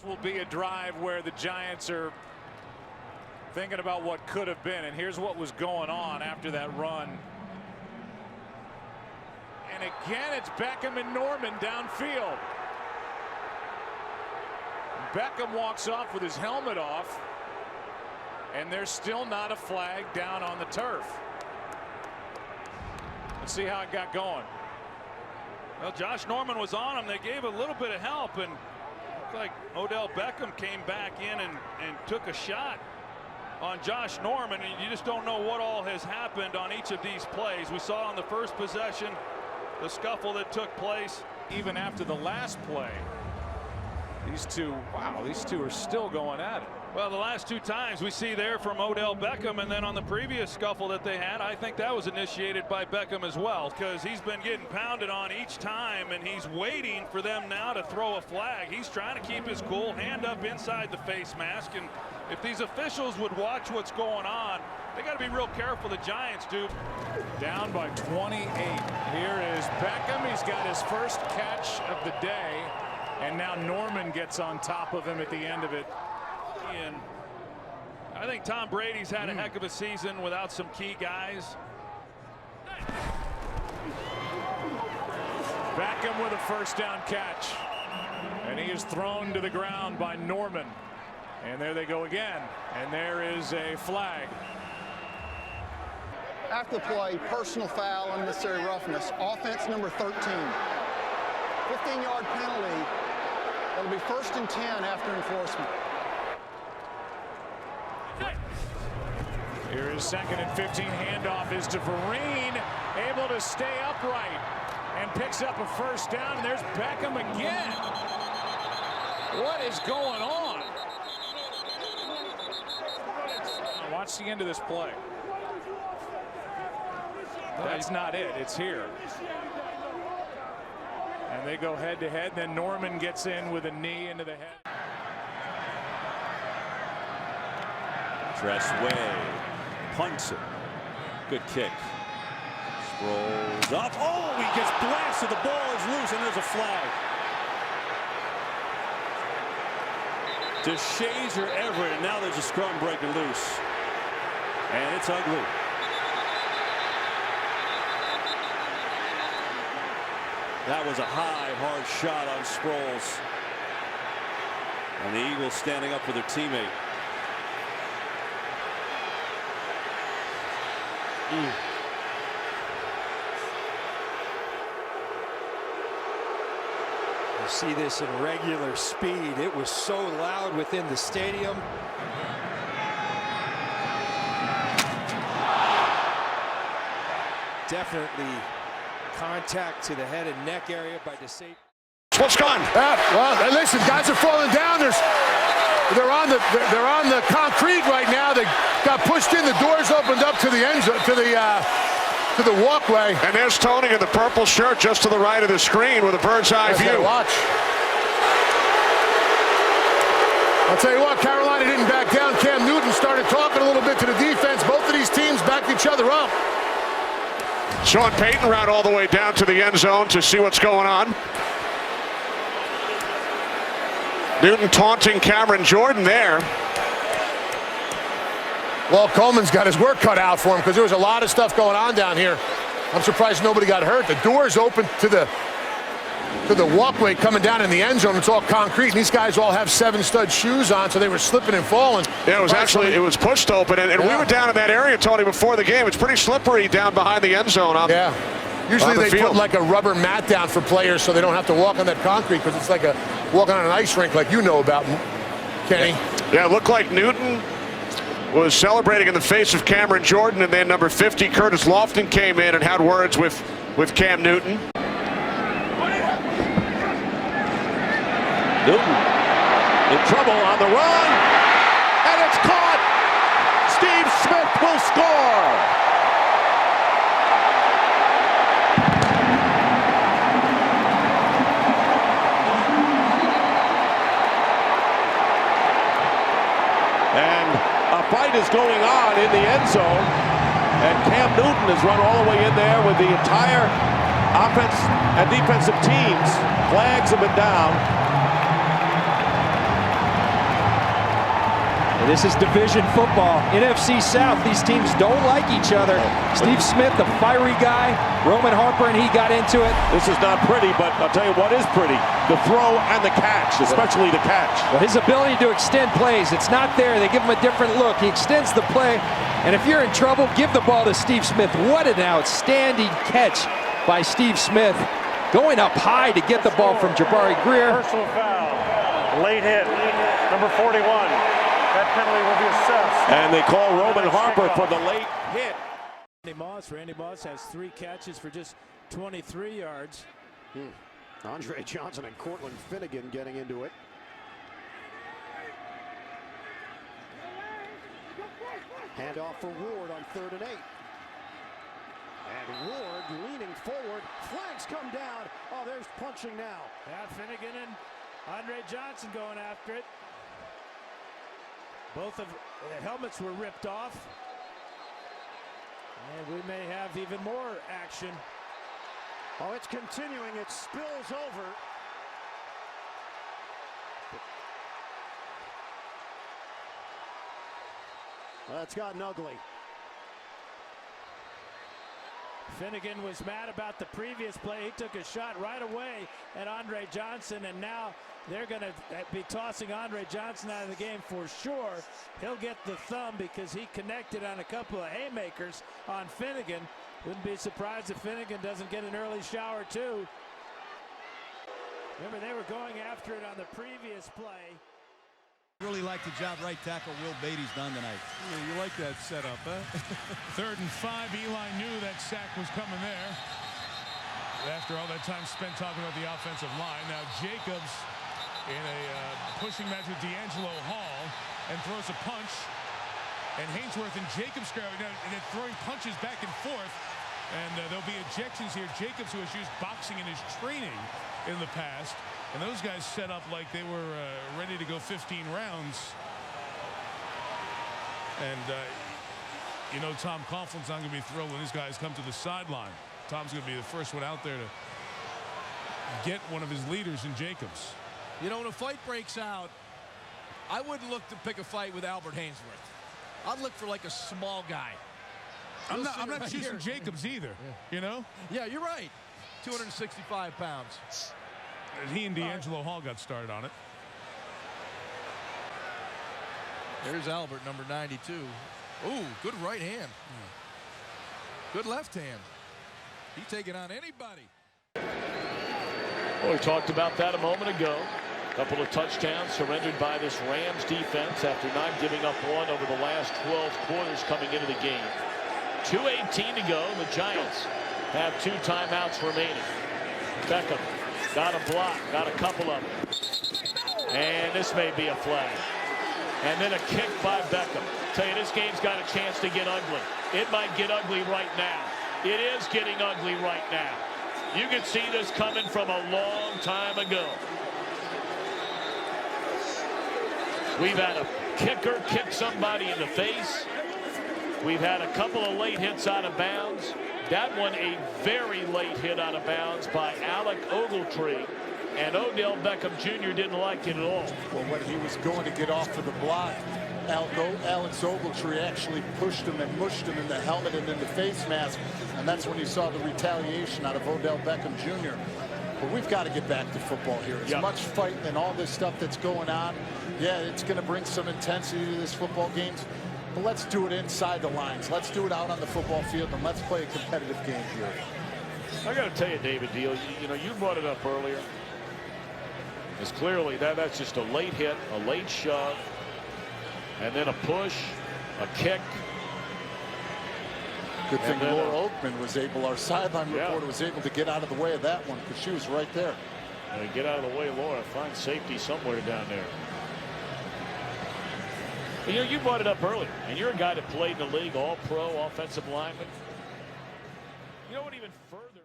will be a drive where the Giants are thinking about what could have been, and here's what was going on after that run. And again, it's Beckham and Norman downfield. Beckham walks off with his helmet off, and there's still not a flag down on the turf. Let's see how it got going. Well, Josh Norman was on him. They gave a little bit of help, and looked like Odell Beckham came back in and took a shot on Josh Norman, and you just don't know what all has happened on each of these plays. We saw on the first possession the scuffle that took place. Even after the last play, these two are still going at it. Well, the last two times we see there from Odell Beckham, and then on the previous scuffle that they had, I think that was initiated by Beckham as well, because he's been getting pounded on each time, and he's waiting for them now to throw a flag. He's trying to keep his cool, hand up inside the face mask, and if these officials would watch what's going on, they got to be real careful, the Giants do. Down by 28. Here is Beckham. He's got his first catch of the day, and now Norman gets on top of him at the end of it. And I think Tom Brady's had a heck of a season without some key guys. Beckham with a first down catch, and he is thrown to the ground by Norman, and there they go again, and there is a flag. After the play, personal foul, unnecessary roughness, offense number 13. 15-yard penalty. It'll be 1st and 10 after enforcement. Here is 2nd and 15. Handoff is to Vereen, able to stay upright and picks up a first down. And there's Beckham again. What is going on? Watch the end of this play. That's not it. It's here. And they go head to head. Then Norman gets in with a knee into the head. Dress way. Punts it. Good kick. Scrolls up. Oh, he gets blasted. The ball is loose, and there's a flag. DeShazer Everett, and now there's a scrum breaking loose. And it's ugly. That was a high, hard shot on Sproles. And the Eagles standing up for their teammate. You see this in regular speed. It was so loud within the stadium. Definitely contact to the head and neck area by DeSafe. What's gone? Well, listen, guys are falling down. They're on the concrete right now. They got pushed in. The doors opened up to the end zone, to the walkway. And there's Tony in the purple shirt just to the right of the screen with a bird's eye view. Watch. I'll tell you what, Carolina didn't back down. Cam Newton started talking a little bit to the defense. Both of these teams backed each other up. Sean Payton ran all the way down to the end zone to see what's going on. Newton taunting Cameron Jordan there. Well, Coleman's got his work cut out for him because there was a lot of stuff going on down here. I'm surprised nobody got hurt. The door's open to the walkway coming down in the end zone. It's all concrete, and these guys all have 7-stud shoes on, so they were slipping and falling. Yeah, it was pushed open, and we were down in that area, Tony, before the game. It's pretty slippery down behind the end zone. Usually they field. put like a rubber mat down for players so they don't have to walk on that concrete, because it's like walking on an ice rink, like you know about, Kenny. Yeah, it looked like Newton was celebrating in the face of Cameron Jordan, and then number 50, Curtis Lofton, came in and had words with Cam Newton. Newton in trouble on the run, and it's caught. Steve Smith will score. And a fight is going on in the end zone, and Cam Newton has run all the way in there with the entire offense and defensive teams. Flags have been down. This is division football. NFC South, these teams don't like each other. Steve Smith, the fiery guy. Roman Harper, and he got into it. This is not pretty, but I'll tell you what is pretty. The throw and the catch, especially the catch. Well, his ability to extend plays, it's not there. They give him a different look. He extends the play, and if you're in trouble, give the ball to Steve Smith. What an outstanding catch by Steve Smith. Going up high to get the ball from Jabari Greer. Personal foul. Late hit. Number 41. That penalty will be assessed. And they call Roman Harper for the late hit. Randy Moss has 3 catches for just 23 yards. Andre Johnson and Cortland Finnegan getting into it. Handoff for Ward on 3rd and 8. And Ward leaning forward. Flags come down. Oh, there's punching now. Yeah, Finnegan and Andre Johnson going after it. Both of the helmets were ripped off. And we may have even more action. Oh, it's continuing. It spills over. That's gotten ugly. Finnegan was mad about the previous play. He took a shot right away at Andre Johnson, and now they're going to be tossing Andre Johnson out of the game for sure. He'll get the thumb because he connected on a couple of haymakers on Finnegan. Wouldn't be surprised if Finnegan doesn't get an early shower too. Remember, they were going after it on the previous play. Really like the job right tackle Will Beatty's done tonight. Yeah, you like that setup, huh? 3rd and 5, Eli knew that sack was coming there. After all that time spent talking about the offensive line, now Jacobs in a pushing match with D'Angelo Hall and throws a punch. And Hainsworth and Jacobs and they're throwing punches back and forth. And there'll be ejections here. Jacobs, who has used boxing in his training in the past, and those guys set up like they were ready to go 15 rounds. And, you know, Tom Coughlin's not going to be thrilled when these guys come to the sideline. Tom's going to be the first one out there to get one of his leaders in Jacobs. You know, when a fight breaks out, I wouldn't look to pick a fight with Albert Hainsworth. I'd look for like a small guy. I'm not choosing Jacobs either, you know? Yeah, you're right. 265 pounds. He and D'Angelo Hall got started on it. There's Albert, number 92. Ooh, good right hand. Good left hand. He's taking on anybody. Well, we talked about that a moment ago. A couple of touchdowns surrendered by this Rams defense after not giving up one over the last 12 quarters coming into the game. 2:18 to go. The Giants have 2 timeouts remaining. Beckham got a block, got a couple of them. And this may be a flag. And then a kick by Beckham. Tell you, this game's got a chance to get ugly. It might get ugly right now. It is getting ugly right now. You can see this coming from a long time ago. We've had a kicker kick somebody in the face. We've had a couple of late hits out of bounds. That one a very late hit out of bounds by Alec Ogletree. And Odell Beckham Jr. didn't like it at all. Well, when he was going to get off of the block, Alex Ogletree actually pushed him and mushed him in the helmet and in the face mask. And that's when you saw the retaliation out of Odell Beckham Jr. But we've got to get back to football here. As much fighting and all this stuff that's going on, yeah, it's going to bring some intensity to this football game. But let's do it inside the lines. Let's do it out on the football field, and let's play a competitive game here. I got to tell you, David Deal, you know, you brought it up earlier. It's clearly that's just a late hit, a late shove, and then a push, a kick. Good thing Laura Oakman was able, our sideline reporter was able to get out of the way of that one because she was right there. Get out of the way, Laura. Find safety somewhere down there. You know, you brought it up earlier, and you're a guy that played in the league, all-pro offensive lineman. You know what even further